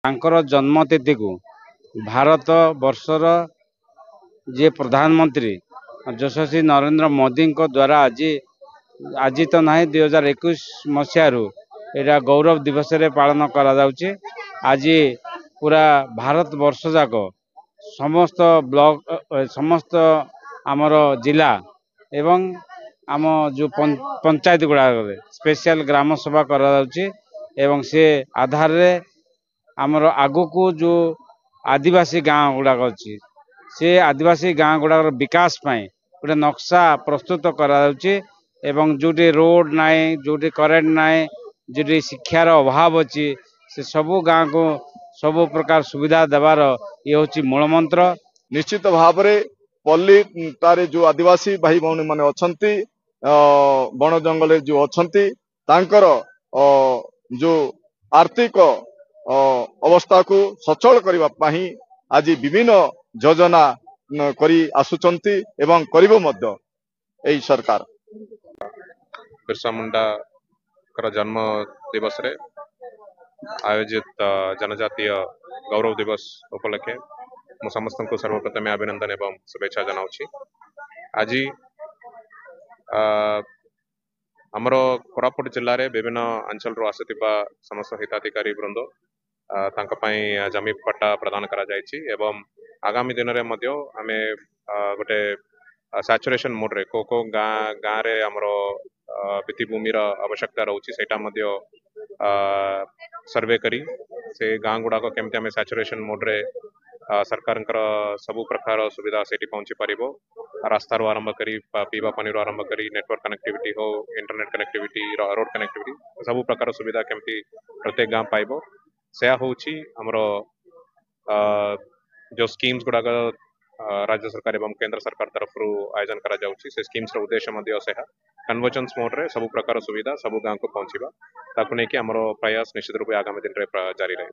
ତାଙ୍କର ଜନ୍ମତିଥି को भारत वर्षर जे प्रधानमंत्री यशस्वी नरेंद्र मोदी द्वारा आज आज तो ना 2021 मसीह एटा गौरव दिवस रे पालन करा जाउची। आज पूरा भारत वर्ष जाक समस्त ब्लॉक समस्त आमर जिला एवं आम जो पंचायत गुड़ा स्पेशल ग्राम सभा करा जाउची एवं से आधार रे आमर आगु को जो आदिवासी गाँव गुड़ाक अच्छी से आदिवासी गाँव गुड़ाक विकास पाए गोटे नक्शा प्रस्तुत करा जाउची एवं जोटी रोड नाए जोटी करेंट नाए जोटी शिक्षार अभाव अच्छी से सबू गाँव को सबू प्रकार सुविधा देवार ये हूँ मूल मंत्र। निश्चित भाव में पल्ली तारे जो आदिवासी भाई भौणी माने अछंती बण जंगल जो अछंती तांकर जो आर्थिक अवस्था को सचल करबा पाही आज विभिन्न योजना करी आसुचंती एवं करिबो मध्य एई सरकार। बिरसा मुंडा कर जन्म दिवस रे आयोजित जनजातीय गौरव दिवस उपलक्षे मु समस्त को सर्वप्रथम अभिनंदन एवं शुभेच्छा जनाऊँगी। आज आमर कोरापुट जिले में विभिन्न अंचल रू आसुथिबा समस्त हिताधिकारी वृंद जमी पट्टा प्रदान करा जायछि एवं आगामी दिन में मध्य आमे गोटे सैचुरेशन मोड रे को गाँ रे आमर भित्तिभूमिर आवश्यकता रोची सेटा मध्य सर्वे करी से गाँ गुड़ाक केमती आमे सैचुरेशन मोड रे सरकार सबु प्रकार सुविधा सेठी पहुंची पारिबो। रास्ता रो आरंभ करी पीवा पानी रो आरंभ करी नेटवर्क कनेक्टिविटी हो इंटरनेट कनेक्टिविटी रोड कनेक्टिविटी सबु प्रकार सुविधा केमती प्रत्येक गाँ पाइबो से होची हमर जो स्कीम्स गुड़ाक राज्य सरकार एवं केंद्र सरकार तरफ आयोजन करा जाउची से स्कीम्स रो उद्देश्य मध्य से कन्वर्जेंस मोड रे सबु प्रकार सुविधा सबु गाँ को पहुंचीबा ताकु नै कि हमर प्रयास निश्चित रूप आगामी दिन रे जारी रहे।